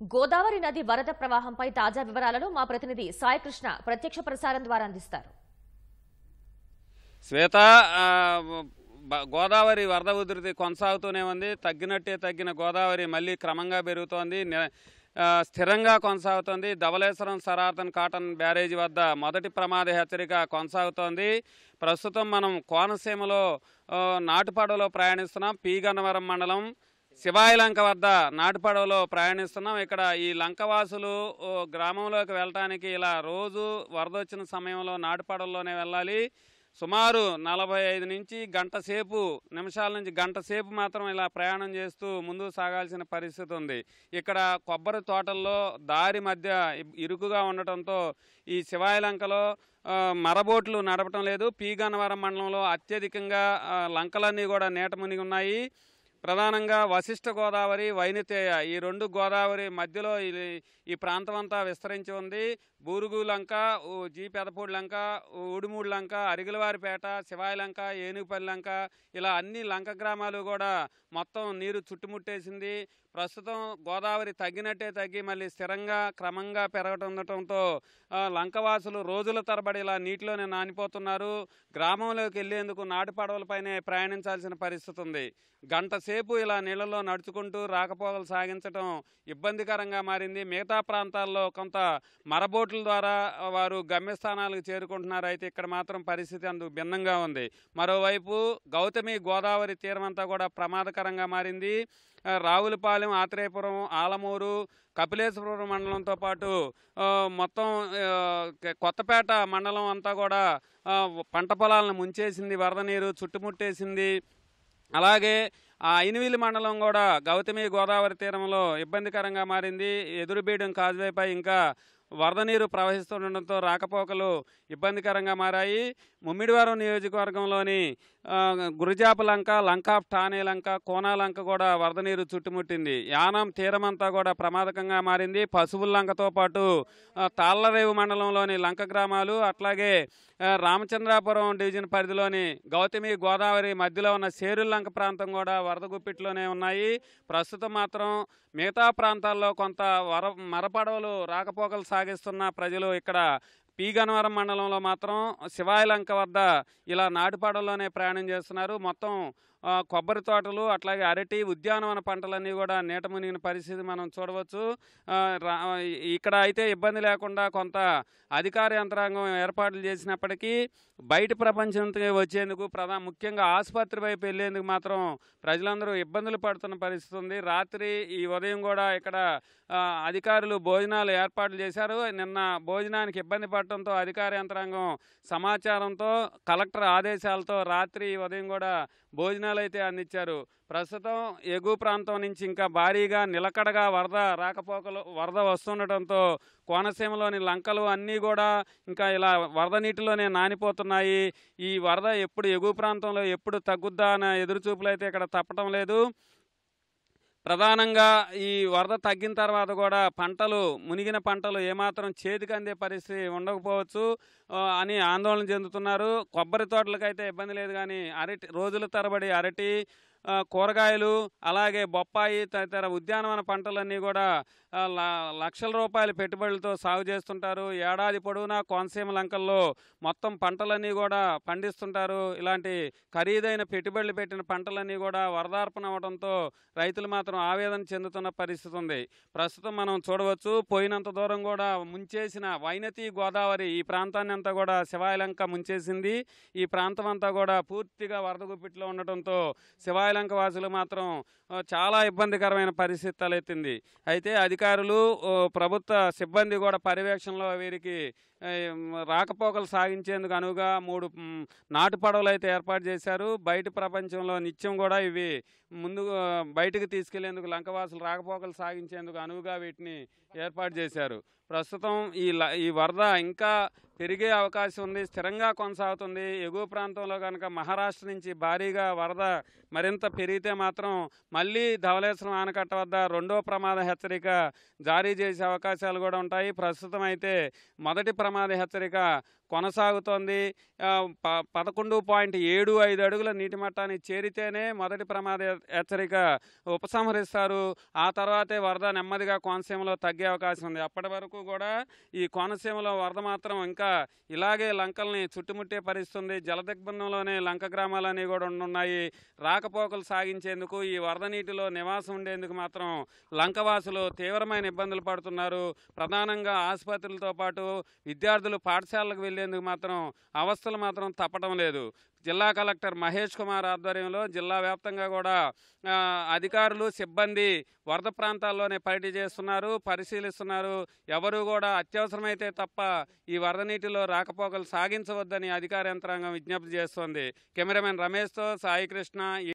గోదావరి నది వరద ప్రవాహంపై తాజా వివరాలను మా ప్రతినిధి సాయికృష్ణ ప్రత్యక్ష ప్రసారం ద్వారా అందిస్తారు. శ్వేత, గోదావరి వరద ఉధృతి కొనసాగుతూనే ఉంది. తగ్గిన గోదావరి మళ్ళీ క్రమంగా పెరుగుతోంది, స్థిరంగా కొనసాగుతోంది. ధవళేశ్వరం సరార్థన్ కాటన్ బ్యారేజీ వద్ద మొదటి ప్రమాద హెచ్చరిక కొనసాగుతోంది. ప్రస్తుతం మనం కోనసీమలో నాటుపడవలో ప్రయాణిస్తున్నాం. పి గన్నవరం మండలం శివాయిలంక వద్ద నాటుపడవలో ప్రయాణిస్తున్నాం. ఇక్కడ ఈ లంకవాసులు గ్రామంలోకి వెళ్ళటానికి ఇలా రోజు వరద వచ్చిన సమయంలో నాటుపడవలోనే వెళ్ళాలి. సుమారు 45 నుంచి నిమిషాల నుంచి గంట సేపు మాత్రం ఇలా ప్రయాణం చేస్తూ ముందుకు సాగాల్సిన పరిస్థితి ఉంది. ఇక్కడ కొబ్బరి తోటల్లో దారి మధ్య ఇరుకుగా ఉండటంతో ఈ శివాయిలంకలో మరబోట్లు నడపటం లేదు. పి గన్నవరం మండలంలో అత్యధికంగా లంకలన్నీ కూడా నీట మునిగి ఉన్నాయి. ప్రధానంగా వశిష్ఠ గోదావరి, వైనతేయ ఈ రెండు గోదావరి మధ్యలో ఈ ప్రాంతం అంతా విస్తరించి ఉంది. బూరుగు లంక, జీ పెదపూడి లంక, ఉడిమూడి లంక, అరిగిలవారిపేట, శివాయిలంక, ఏనుగుపల్లి లంక ఇలా అన్ని లంక గ్రామాలు కూడా మొత్తం నీరు చుట్టుముట్టేసింది. ప్రస్తుతం గోదావరి తగ్గి మళ్ళీ స్థిరంగా క్రమంగా పెరగటంతో లంకవాసులు రోజుల తరబడి ఇలా నీటిలోనే నానిపోతున్నారు. గ్రామంలోకి వెళ్లేందుకు నాటుపడవలపైనే ప్రయాణించాల్సిన పరిస్థితి ఉంది. గంట సేపు ఇలా నీళ్లలో నడుచుకుంటూ రాకపోకలు సాగించడం ఇబ్బందికరంగా మారింది. మిగతా ప్రాంతాల్లో కొంత మరబోట్ల ద్వారా వారు గమ్యస్థానాలకు చేరుకుంటున్నారు. అయితే ఇక్కడ మాత్రం పరిస్థితి అందుకు భిన్నంగా ఉంది. మరోవైపు గౌతమి గోదావరి తీరం అంతా కూడా ప్రమాదకరంగా మారింది. రావులపాలెం, ఆత్రేయపురం, ఆలమూరు, కపిలేశ్వరం మండలంతో పాటు మొత్తం కొత్తపేట మండలం అంతా కూడా పంట పొలాలను ముంచేసింది, వరద నీరు చుట్టుముట్టేసింది. అలాగే ఐనవిల్లి మండలం కూడా గౌతమి గోదావరి తీరంలో ఇబ్బందికరంగా మారింది. ఎదురుబీడం కాజ్వేపై ఇంకా వరద నీరు ప్రవహిస్తుండటంతో రాకపోకలు ఇబ్బందికరంగా మారాయి. ముమ్మిడివరం నియోజకవర్గంలోని గురిజాపలంక, లంక ఆఫ్ ఠానే లంక, కోనాలంక కూడా వరద నీరు చుట్టుముట్టింది. యానం తీరమంతా కూడా ప్రమాదకంగా మారింది. పశువుల్లంకతో పాటు తాళ్లరేవు మండలంలోని లంక గ్రామాలు, అట్లాగే రామచంద్రాపురం డివిజన్ పరిధిలోని గౌతమి గోదావరి మధ్యలో ఉన్న సేరుల్లంక ప్రాంతం కూడా వరద గుప్పిట్లోనే ఉన్నాయి. ప్రస్తుతం మాత్రం మిగతా ప్రాంతాల్లో కొంత మరపడవలు రాకపోకలు సాగిస్తున్న ప్రజలు ఇక్కడ పి గన్నవరం మండలంలో మాత్రం శివాయిలంక వద్ద ఇలా నాటుపడవలోనే ప్రయాణం చేస్తున్నారు. మొత్తం కొబ్బరి తోటలు, అట్లాగే అరటి, ఉద్యానవన పంటలన్నీ కూడా నీట మునిగిన పరిస్థితి మనం చూడవచ్చు. ఇక్కడ అయితే ఇబ్బంది లేకుండా కొంత అధికార యంత్రాంగం ఏర్పాట్లు చేసినప్పటికీ బయట ప్రపంచంతో వచ్చేందుకు ముఖ్యంగా ఆసుపత్రి వైపు వెళ్ళేందుకు మాత్రం ప్రజలందరూ ఇబ్బందులు పడుతున్న పరిస్థితి ఉంది. రాత్రి ఈ ఉదయం కూడా ఇక్కడ అధికారులు భోజనాలు ఏర్పాట్లు చేశారు. నిన్న భోజనానికి ఇబ్బంది పడటంతో అధికార యంత్రాంగం సమాచారంతో కలెక్టర్ ఆదేశాలతో రాత్రి ఉదయం కూడా భోజనాలు అయితే అందించారు. ప్రస్తుతం ఎగువ ప్రాంతం నుంచి ఇంకా భారీగా నిలకడగా వరద వస్తుండటంతో కోనసీమలోని లంకలు అన్నీ కూడా ఇంకా ఇలా వరద నీటిలోనే నానిపోతున్నాయి. ఈ వరద ఎప్పుడు ఎగువ ప్రాంతంలో ఎప్పుడు తగ్గుద్దా అన్న ఎదురుచూపులు అయితే ఇక్కడ తప్పటం లేదు. ప్రధానంగా ఈ వరద తగ్గిన తర్వాత కూడా మునిగిన పంటలు ఏమాత్రం చేతికి అందే పరిస్థితి ఉండకపోవచ్చు అని ఆందోళన చెందుతున్నారు. కొబ్బరి తోటలకైతే ఇబ్బంది లేదు, కానీ రోజుల తరబడి అరటి, కూరగాయలు, అలాగే బొప్పాయి తదితర ఉద్యానవన పంటలన్నీ కూడా లక్షల రూపాయల పెట్టుబడులతో సాగు చేస్తుంటారు. ఏడాది పొడవునా కోనసీమ లంకల్లో మొత్తం పంటలన్నీ కూడా పండిస్తుంటారు. ఇలాంటి ఖరీదైన పెట్టుబడులు పెట్టిన పంటలన్నీ కూడా వరదార్పణ అవడంతో రైతులు మాత్రం ఆవేదన చెందుతున్న పరిస్థితి ఉంది. ప్రస్తుతం మనం చూడవచ్చు, పోయినంత దూరం కూడా ముంచేసిన వైనతి గోదావరి ఈ ప్రాంతాన్ని అంతా కూడా శివాయిలంక ముంచేసింది. ఈ ప్రాంతం అంతా కూడా పూర్తిగా వరద గుప్పిట్లో ఉండటంతో శివాయిలంక వాసులు మాత్రం చాలా ఇబ్బందికరమైన పరిస్థితి తలెత్తింది. అయితే అధికారులు, ప్రభుత్వ సిబ్బంది కూడా పర్యవేక్షణలో వీరికి రాకపోకలు సాగించేందుకు అనువుగా 3 నాటుపడవలు అయితే ఏర్పాటు చేశారు. బయట ప్రపంచంలో నిత్యం కూడా ఇవి బయటకు తీసుకెళ్లేందుకు లంకవాసులు రాకపోకలు సాగించేందుకు అనువుగా వీటిని ఏర్పాటు చేశారు. ప్రస్తుతం ఈ వరద ఇంకా పెరిగే అవకాశం ఉంది, స్థిరంగా కొనసాగుతుంది. ఎగువ ప్రాంతంలో కనుక మహారాష్ట్ర నుంచి భారీగా వరద మరింత పెరిగితే మాత్రం మళ్ళీ ధవళేశ్వరం ఆనకట్ట వద్ద రెండో ప్రమాద హెచ్చరిక జారీ చేసే అవకాశాలు కూడా ఉంటాయి. ప్రస్తుతం అయితే మొదటి ప్రమాద ప్రమాద హెచ్చరిక కొనసాగుతోంది. 11.75 అడుగుల నీటి మట్టానికి చేరితేనే మొదటి ప్రమాద హెచ్చరిక ఉపసంహరిస్తారు. ఆ తర్వాతే వరద నెమ్మదిగా కోనసీమలో తగ్గే అవకాశం ఉంది. అప్పటి వరకు కూడా ఈ కోనసీమలో వరద మాత్రం ఇంకా ఇలాగే లంకల్ని చుట్టుముట్టే పరిస్థితి ఉంది. జలదిగ్బంధంలోనే లంక గ్రామాలన్నీ కూడా ఉన్నాయి. రాకపోకలు సాగించేందుకు ఈ వరద నీటిలో నివాసం ఉండేందుకు మాత్రం లంకవాసులు తీవ్రమైన ఇబ్బందులు పడుతున్నారు. ప్రధానంగా ఆసుపత్రులతో పాటు విద్యార్థులు పాఠశాలకు వెళ్లేందుకు మాత్రం అవస్థలు మాత్రం తప్పడం లేదు. జిల్లా కలెక్టర్ మహేష్ కుమార్ ఆధ్వర్యంలో జిల్లా వ్యాప్తంగా కూడా అధికారులు సిబ్బంది వరద ప్రాంతాల్లోనే పర్యటన చేస్తున్నారు, పరిశీలిస్తున్నారు. ఎవరు కూడా అత్యవసరమైతే తప్ప ఈ వరద నీటిలో రాకపోకలు సాగించవద్దని అధికార యంత్రాంగం విజ్ఞప్తి చేస్తోంది. కెమెరామెన్ రమేష్తో సాయి కృష్ణ.